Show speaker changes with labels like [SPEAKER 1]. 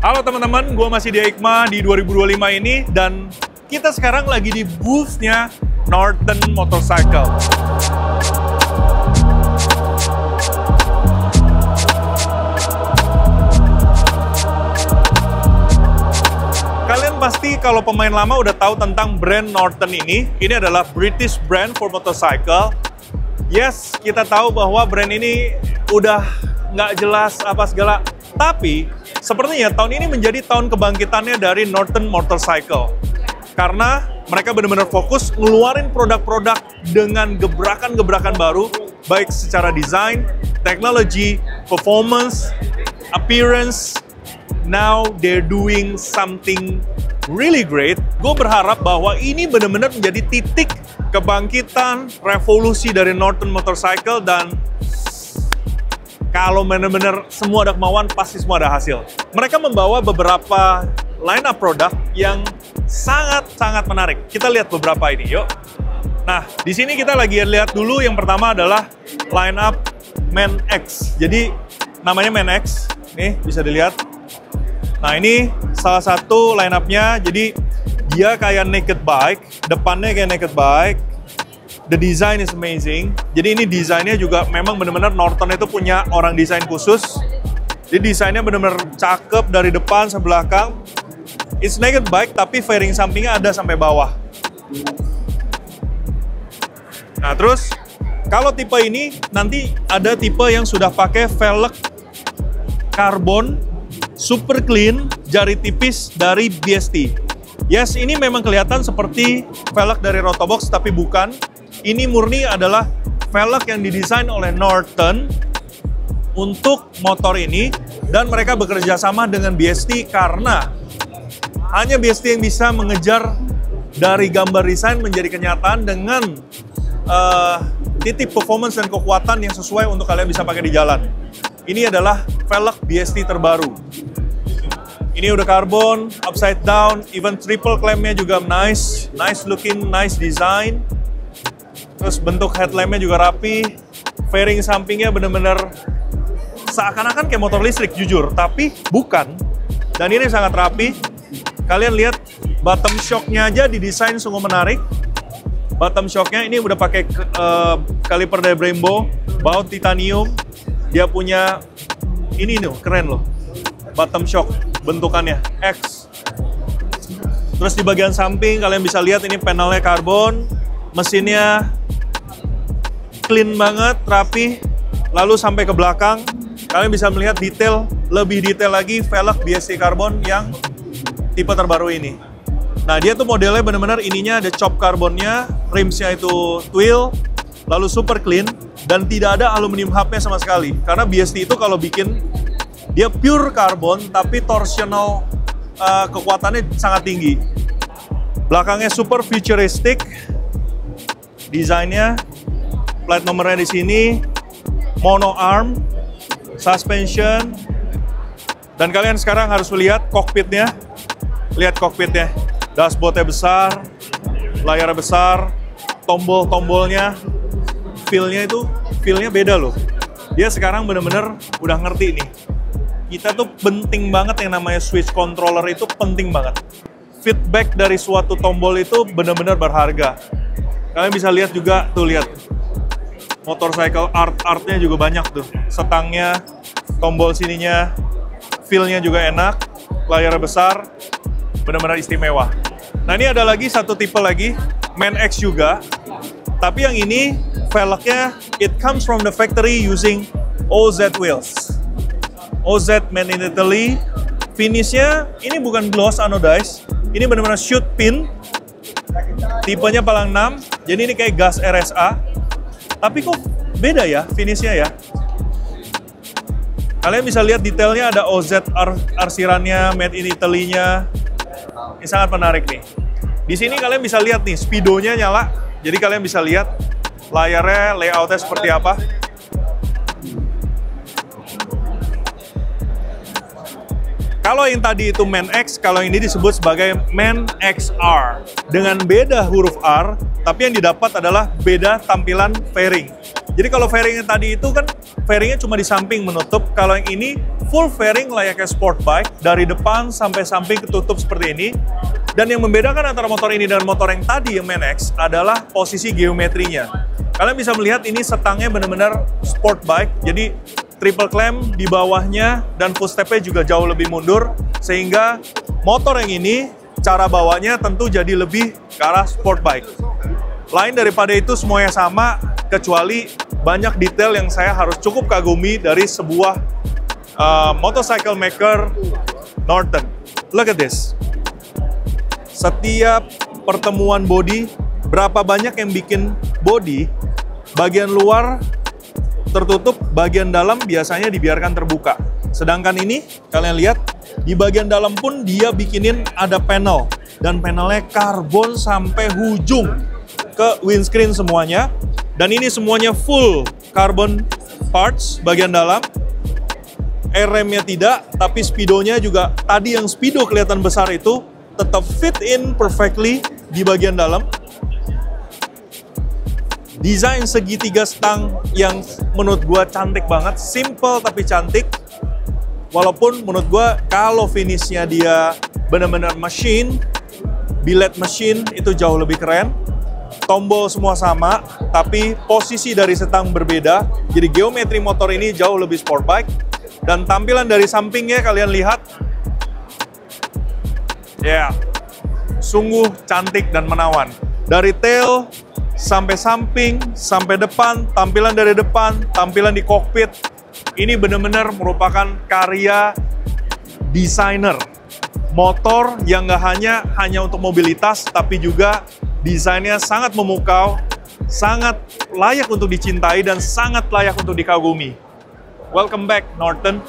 [SPEAKER 1] Halo teman-teman, gue masih di EICMA di 2025 ini dan kita sekarang lagi di booth-nya Norton Motorcycle. Kalian pasti kalau pemain lama udah tahu tentang brand Norton ini. Ini adalah British brand for motorcycle. Yes, kita tahu bahwa brand ini udah nggak jelas apa segala. Tapi sepertinya tahun ini menjadi tahun kebangkitannya dari Norton Motorcycle. Karena mereka benar-benar fokus ngeluarin produk-produk dengan gebrakan-gebrakan baru, baik secara desain, teknologi, performance, appearance. Now they're doing something really great. Gue berharap bahwa ini benar-benar menjadi titik kebangkitan revolusi dari Norton Motorcycle, dan kalau benar-benar semua ada kemauan, pasti semua ada hasil. Mereka membawa beberapa line up produk yang sangat-sangat menarik. Kita lihat beberapa ini, yuk. Nah, di sini kita lagi lihat dulu yang pertama adalah line up Man X. Jadi namanya Man X, nih bisa dilihat. Nah, ini salah satu line up-nya. Jadi dia kayak naked bike, depannya kayak naked bike. The design is amazing. Jadi ini desainnya juga memang benar-benar Norton itu punya orang desain khusus. Jadi desainnya benar-benar cakep dari depan sampai belakang. It's naked bike tapi fairing sampingnya ada sampai bawah. Nah, terus kalau tipe ini nanti ada tipe yang sudah pakai velg karbon super clean jari tipis dari BST. Yes, ini memang kelihatan seperti velg dari Rotobox tapi bukan. Ini murni adalah velg yang didesain oleh Norton untuk motor ini, dan mereka bekerja sama dengan BST karena hanya BST yang bisa mengejar dari gambar desain menjadi kenyataan dengan titik performance dan kekuatan yang sesuai untuk kalian bisa pakai di jalan. Ini adalah velg BST terbaru. Ini udah karbon, upside down, even triple clamp-nya juga nice looking, nice design. Terus bentuk headlamp-nya juga rapi, fairing sampingnya bener-bener seakan-akan kayak motor listrik, jujur, tapi bukan. Dan ini sangat rapi. Kalian lihat bottom shock-nya aja didesain sungguh menarik. Bottom shock-nya ini udah pakai kaliper dari Brembo, baut titanium. Dia punya ini nih, keren loh. Bottom shock bentukannya X. Terus di bagian samping kalian bisa lihat ini panelnya karbon, mesinnya clean banget, rapi. Lalu sampai ke belakang, kalian bisa melihat detail, lebih detail lagi velg BST karbon yang tipe terbaru ini. Nah, dia tuh modelnya benar-benar ininya ada chop karbonnya, rimsnya itu twill, lalu super clean, dan tidak ada aluminium hubnya sama sekali. Karena BST itu kalau bikin, dia pure karbon, tapi torsional kekuatannya sangat tinggi. Belakangnya super futuristic, desainnya, plat nomornya di sini, mono arm, suspension, dan kalian sekarang harus lihat kokpitnya. Lihat kokpitnya, dashboardnya besar, layarnya besar, tombol-tombolnya, feel-nya beda loh. Dia sekarang bener-bener udah ngerti nih. Kita tuh penting banget yang namanya switch controller, itu penting banget. Feedback dari suatu tombol itu bener-bener berharga. Kalian bisa lihat juga, tuh lihat. Motorcycle artnya juga banyak tuh. Setangnya, tombol sininya, feel-nya juga enak, layarnya besar, benar-benar istimewa. Nah, ini ada lagi satu tipe lagi, Man X juga. Tapi yang ini, velgnya, it comes from the factory using OZ wheels. OZ made in Italy. Finishnya, ini bukan gloss anodized, ini benar-benar shoot pin. Tipenya palang 6, jadi ini kayak gas RSA. Tapi kok beda ya finishnya ya. Kalian bisa lihat detailnya, ada OZ arsirannya, made in Italy-nya. Ini sangat menarik nih. Di sini kalian bisa lihat nih, speedonya nyala. Jadi kalian bisa lihat layarnya, layoutnya seperti apa. Kalau yang tadi itu Man X, kalau ini disebut sebagai Man XR. Dengan beda huruf R, tapi yang didapat adalah beda tampilan fairing. Jadi kalau fairing yang tadi itu kan fairingnya cuma di samping menutup. Kalau yang ini full fairing layaknya sport bike, dari depan sampai samping ketutup seperti ini. Dan yang membedakan antara motor ini dan motor yang tadi yang MAN-X adalah posisi geometrinya. Kalian bisa melihat ini setangnya benar-benar sport bike. Jadi triple clamp di bawahnya dan footstepnya juga jauh lebih mundur. Sehingga motor yang ini cara bawanya tentu jadi lebih ke arah sport bike. Lain daripada itu semuanya sama, kecuali banyak detail yang saya harus cukup kagumi dari sebuah motorcycle maker Norton. Look at this. Setiap pertemuan bodi, berapa banyak yang bikin bodi, bagian luar tertutup, bagian dalam biasanya dibiarkan terbuka. Sedangkan ini, kalian lihat, di bagian dalam pun dia bikinin ada panel. Dan panelnya karbon sampai ujung ke windscreen semuanya. Dan ini semuanya full carbon parts bagian dalam. Air remnya tidak, tapi speedonya juga, tadi yang speedo kelihatan besar itu, tetap fit in perfectly di bagian dalam. Desain segitiga stang yang menurut gua cantik banget, simple tapi cantik. Walaupun menurut gua kalau finishnya dia benar-benar machine, billet machine itu jauh lebih keren. Tombol semua sama, tapi posisi dari setang berbeda. Jadi geometri motor ini jauh lebih sport bike. Dan tampilan dari sampingnya kalian lihat, ya, sungguh cantik dan menawan. Dari tail sampai samping, sampai depan, tampilan dari depan, tampilan di kokpit, ini benar-benar merupakan karya desainer. Motor yang nggak hanya untuk mobilitas, tapi juga desainnya sangat memukau, sangat layak untuk dicintai, dan sangat layak untuk dikagumi. Welcome back, Norton.